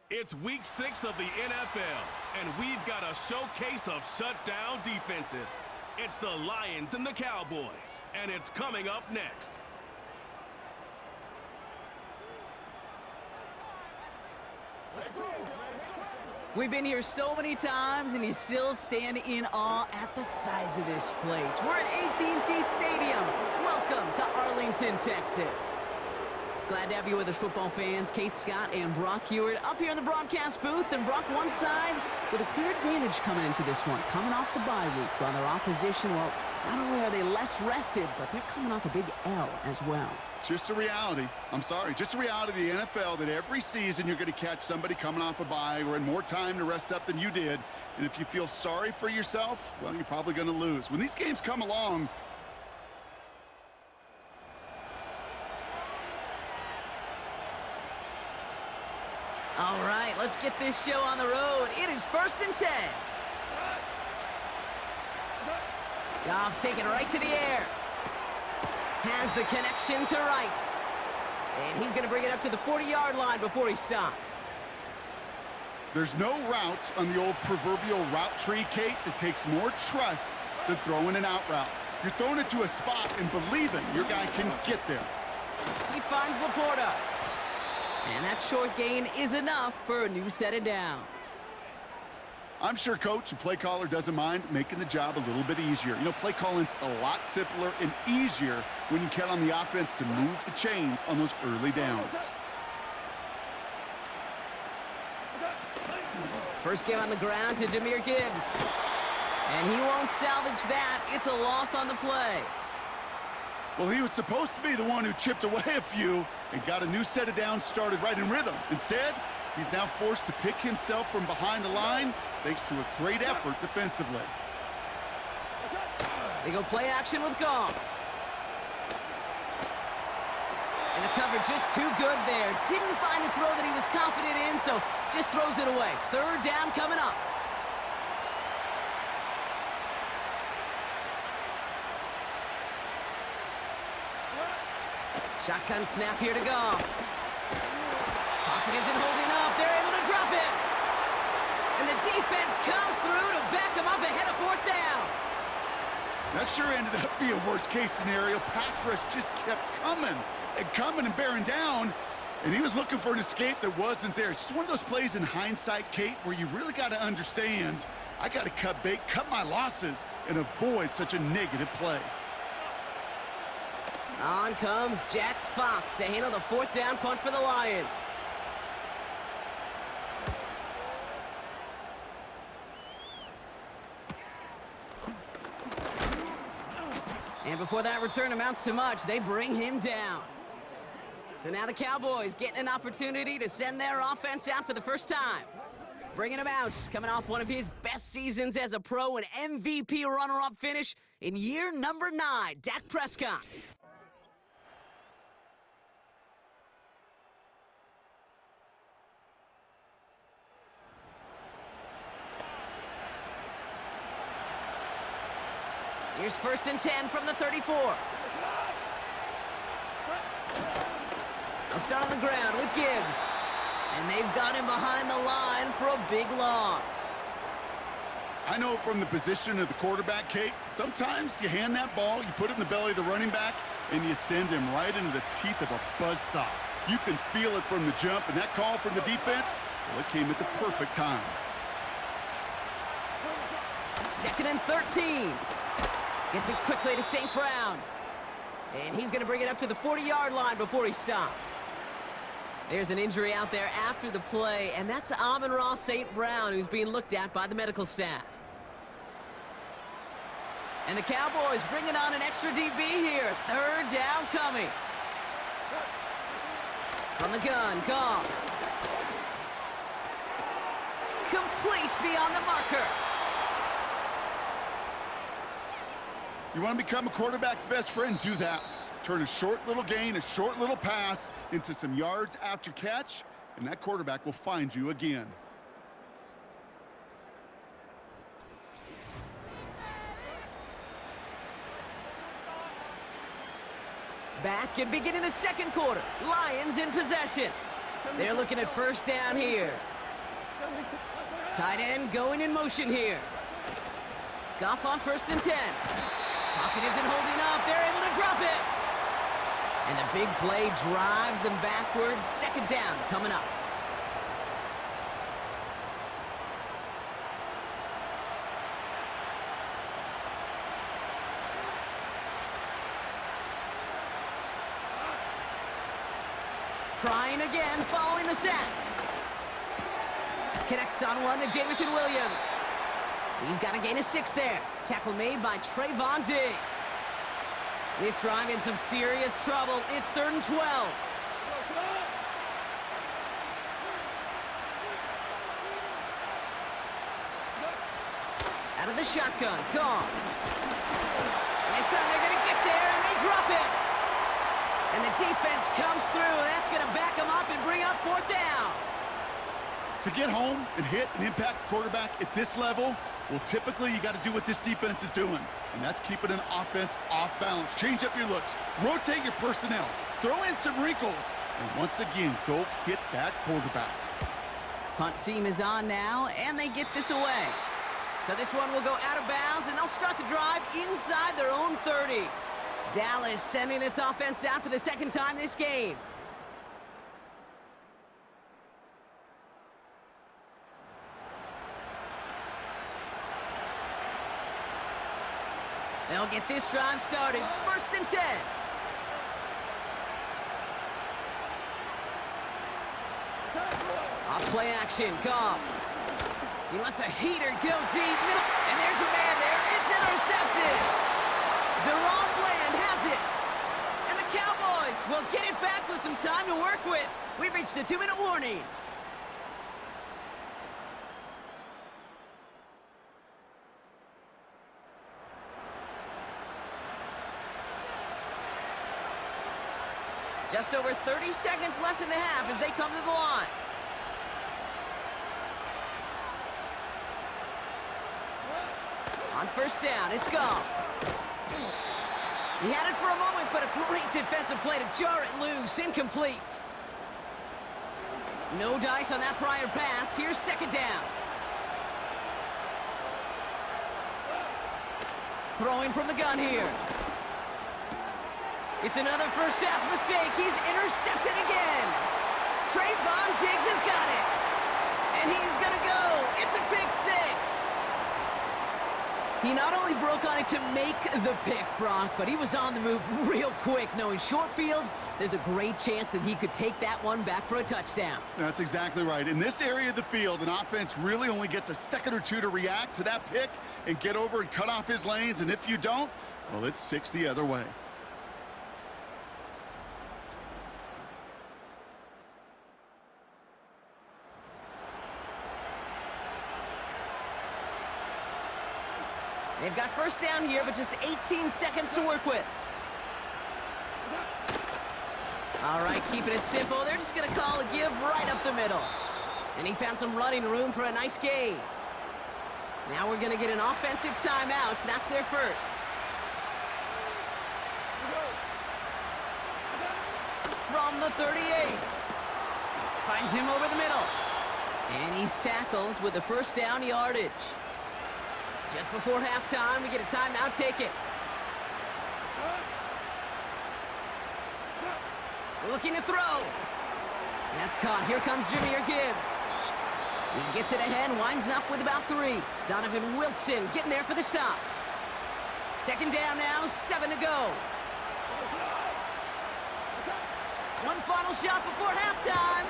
It's week 6 of the NFL, and we've got a showcase of shutdown defenses. It's the Lions and the Cowboys, and it's coming up next. We've been here so many times, and you still stand in awe at the size of this place. We're at AT&T Stadium. Welcome to Arlington, Texas. Glad to have you with us, football fans. Kate Scott and Brock Hewitt up here in the broadcast booth. And Brock, one side with a clear advantage coming into this one, coming off the bye week. While their opposition, well, not only are they less rested, but they're coming off a big L as well. Just a reality. Just a reality of the NFL that every season you're going to catch somebody coming off a bye or in more time to rest up than you did. And if you feel sorry for yourself, well, you're probably going to lose. When these games come along, all right, let's get this show on the road. It is 1st and 10. Goff taking right to the air. Has the connection to right. And he's going to bring it up to the 40-yard line before he stopped. there's no route on the old proverbial route tree, Kate, that takes more trust than throwing an out route. You're throwing it to a spot and believing your guy can get there. He finds Laporta. And that short gain is enough for a new set of downs. I'm sure coach and play caller doesn't mind making the job a little bit easier. You know, play calling's a lot simpler and easier when you count on the offense to move the chains on those early downs. First game on the ground to Jahmyr Gibbs. And he won't salvage that. It's a loss on the play. Well, he was supposed to be the one who chipped away a few and got a new set of downs started right in rhythm. Instead, he's now forced to pick himself from behind the line thanks to a great effort defensively. They go play action with Goff. And the cover just too good there. Didn't find a throw that he was confident in, so just throws it away. Third down coming up. Shotgun snap here to Goff. Pocket isn't holding up. They're able to drop it. And the defense comes through to back them up ahead of fourth down. That sure ended up being a worst-case scenario. Pass rush just kept coming and bearing down, and he was looking for an escape that wasn't there. It's just one of those plays in hindsight, Kate, where you really got to understand, I got to cut bait, cut my losses, and avoid such a negative play. On comes Jack Fox to handle the fourth down punt for the Lions. And before that return amounts to much, they bring him down. So now the Cowboys getting an opportunity to send their offense out for the first time. Bringing him out, coming off one of his best seasons as a pro, an MVP runner-up finish in year number 9, Dak Prescott. Here's 1st and 10 from the 34. They'll start on the ground with Gibbs. And they've got him behind the line for a big loss. I know from the position of the quarterback, Kate, sometimes you hand that ball, you put it in the belly of the running back, and you send him right into the teeth of a buzzsaw. You can feel it from the jump, and that call from the defense, well, it came at the perfect time. 2nd and 13. Gets it quickly to St. Brown. And he's going to bring it up to the 40-yard line before he stopped. There's an injury out there after the play, and that's Amon-Ra St. Brown, who's being looked at by the medical staff. And the Cowboys bringing on an extra DB here. 3rd down coming. From the gun, Goff. Complete beyond the marker. You want to become a quarterback's best friend? Do that. Turn a short little gain, a short little pass into some yards after catch, and that quarterback will find you again. Back and beginning the second quarter. Lions in possession. They're looking at 1st down here. Tight end going in motion here. Goff on 1st and 10. Pocket isn't holding up. They're able to drop it. And the big play drives them backwards. 2nd down coming up. Trying again, following the sack. Connects on one to Jamison Williams. He's got a gain of 6 there. Tackle made by Trayvon Diggs. This drive in some serious trouble. It's 3rd and 12. Out of the shotgun, gone. And this time they're going to get there, and they drop it. And the defense comes through. That's going to back them up and bring up 4th down. To get home and hit and impact the quarterback at this level, well, typically you got to do what this defense is doing, and that's keeping an offense off balance. Change up your looks, rotate your personnel, throw in some wrinkles, and once again, go hit that quarterback. Punt team is on now, and they get this away. So this one will go out of bounds, and they'll start the drive inside their own 30. Dallas sending its offense out for the 2nd time this game. They'll get this drive started. 1st and 10. Off play action, Goff. He lets a heater go deep. And there's a man there. It's intercepted. Deron Bland has it. And the Cowboys will get it back with some time to work with. We've reached the 2-minute warning. Just over 30 seconds left in the half as they come to the line. On 1st down, it's Goff. He had it for a moment, but a great defensive play to jar it loose. Incomplete. No dice on that prior pass. Here's 2nd down. Throwing from the gun here. It's another first half mistake. He's intercepted again. Trayvon Diggs has got it. And he's going to go. It's a pick 6. He not only broke on it to make the pick, Brock, but he was on the move real quick. Knowing short field, there's a great chance that he could take that one back for a touchdown. That's exactly right. In this area of the field, an offense really only gets a second or two to react to that pick and get over and cut off his lanes. And if you don't, well, it's 6 the other way. They've got 1st down here, but just 18 seconds to work with. All right, keeping it simple. They're just going to call a give right up the middle. And he found some running room for a nice gain. Now we're going to get an offensive timeout, so that's their first. From the 38. Finds him over the middle. And he's tackled with the 1st down yardage. Just before halftime, we get a timeout taken. Looking to throw. That's caught. Here comes Jahmyr Gibbs. He gets it ahead, winds up with about 3. Donovan Wilson getting there for the stop. 2nd down now, 7 to go. One final shot before halftime.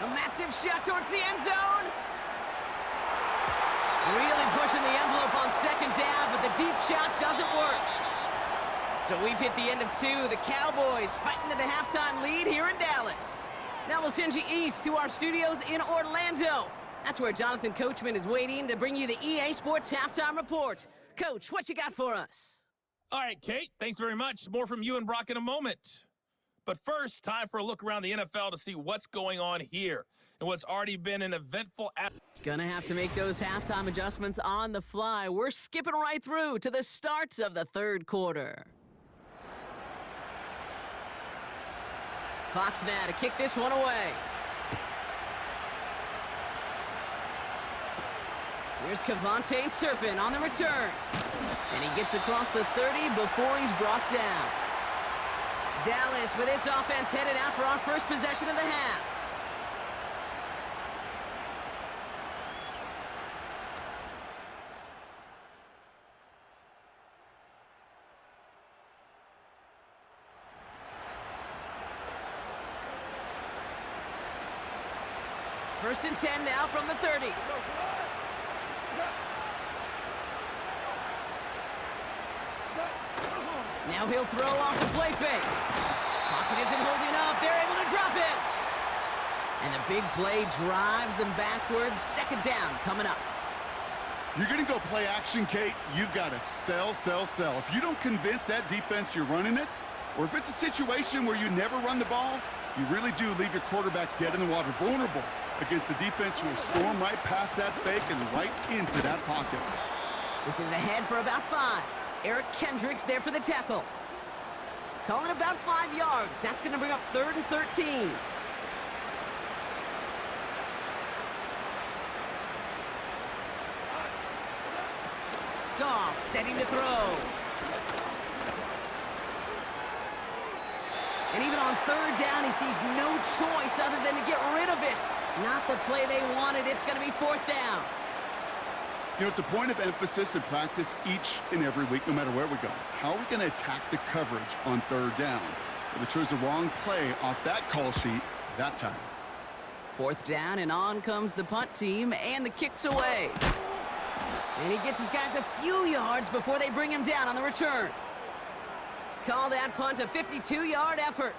A massive shot towards the end zone. Really pushing the envelope on 2nd down, but the deep shot doesn't work. So we've hit the end of 2. The Cowboys fighting to the halftime lead here in Dallas. Now we'll send you east to our studios in Orlando. That's where Jonathan Coachman is waiting to bring you the EA Sports Halftime Report. Coach, what you got for us? All right, Kate, thanks very much. More from you and Brock in a moment. But first, time for a look around the NFL to see what's going on here and what's already been an eventful... Gonna have to make those halftime adjustments on the fly. We're skipping right through to the start of the 3rd quarter. Fox now to kick this one away. Here's Cavante Turpin on the return. And he gets across the 30 before he's brought down. Dallas with its offense headed out for our first possession of the half. First and 10 now from the 30. Now he'll throw off the play fake. Pocket isn't holding up. They're able to drop it. And the big play drives them backwards. Second down coming up. You're going to go play action, Kate. You've got to sell, sell, sell. If you don't convince that defense you're running it, or if it's a situation where you never run the ball, you really do leave your quarterback dead in the water, vulnerable against a defense who will storm right past that fake and right into that pocket. This is ahead for about 5. Eric Kendricks there for the tackle. Calling about 5 yards. That's going to bring up 3rd and 13. Goff setting to throw. And even on 3rd down, he sees no choice other than to get rid of it. Not the play they wanted. It's going to be 4th down. You know, it's a point of emphasis in practice each and every week, no matter where we go. How are we going to attack the coverage on 3rd down? Well, they chose the wrong play off that call sheet that time. 4th down, and on comes the punt team, and the kick's away. And he gets his guys a few yards before they bring him down on the return. Call that punt a 52-yard effort.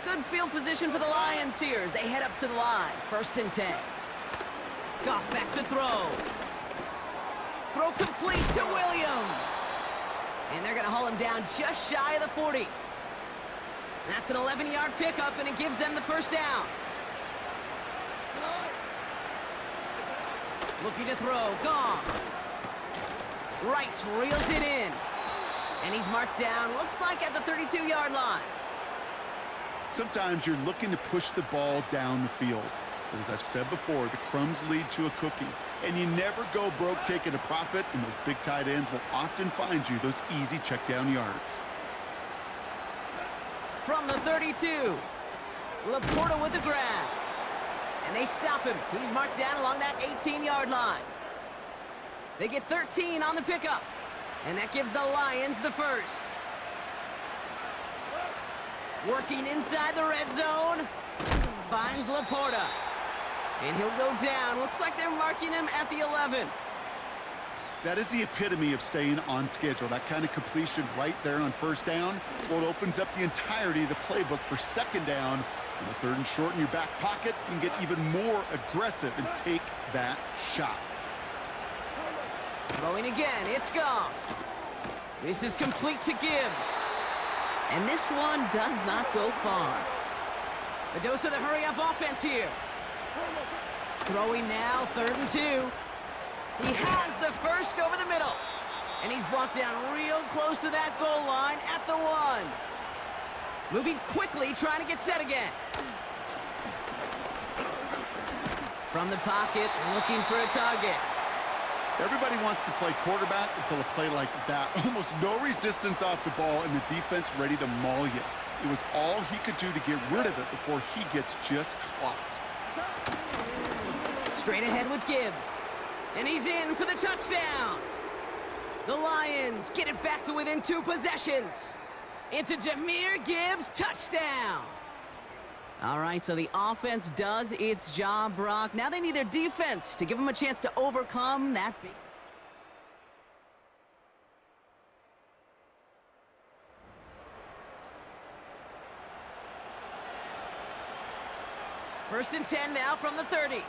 Good field position for the Lions here as they head up to the line. 1st and 10. Goff back to throw. Throw complete to Williams. And they're going to haul him down just shy of the 40. That's an 11-yard pickup, and it gives them the 1st down. Looking to throw. Goff. Wright reels it in. And he's marked down, looks like at the 32-yard line. Sometimes you're looking to push the ball down the field. But as I've said before, the crumbs lead to a cookie. And you never go broke taking a profit, and those big tight ends will often find you those easy check down yards. From the 32, Laporta with the grab. And they stop him. He's marked down along that 18-yard line. They get 13 on the pickup. And that gives the Lions the 1st. Working inside the red zone. Finds Laporta. And he'll go down. Looks like they're marking him at the 11. That is the epitome of staying on schedule. That kind of completion right there on 1st down. Well, it opens up the entirety of the playbook for 2nd down. And the 3rd and short in your back pocket, you can get even more aggressive and take that shot. Throwing again, it's Goff. This is complete to Gibbs. And this one does not go far. A dose of the hurry-up offense here. Throwing now, 3rd and 2. He has the 1st over the middle. And he's brought down real close to that goal line at the 1. Moving quickly, trying to get set again. From the pocket, looking for a target. Everybody wants to play quarterback until a play like that. Almost no resistance off the ball and the defense ready to maul you. It was all he could do to get rid of it before he gets just clocked. Straight ahead with Gibbs. And he's in for the touchdown. The Lions get it back to within 2 possessions. It's a Jahmyr Gibbs touchdown. All right, so the offense does its job, Brock. Now they need their defense to give them a chance to overcome that big. First and 10 now from the 30.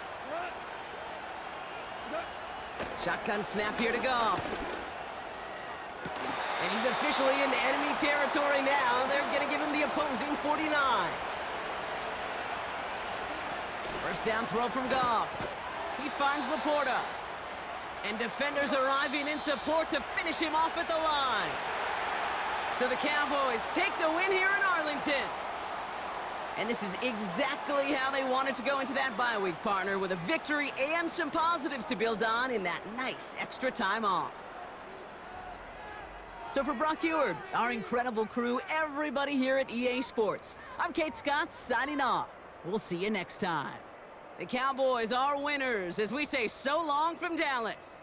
Shotgun snap here to Goff. And he's officially in enemy territory now. They're going to give him the opposing 49. First down throw from Goff. He finds Laporta. And defenders arriving in support to finish him off at the line. So the Cowboys take the win here in Arlington. And this is exactly how they wanted to go into that bye week, partner, with a victory and some positives to build on in that nice extra time off. So for Brock Eward, our incredible crew, everybody here at EA Sports, I'm Kate Scott signing off. We'll see you next time. The Cowboys are winners as we say so long from Dallas.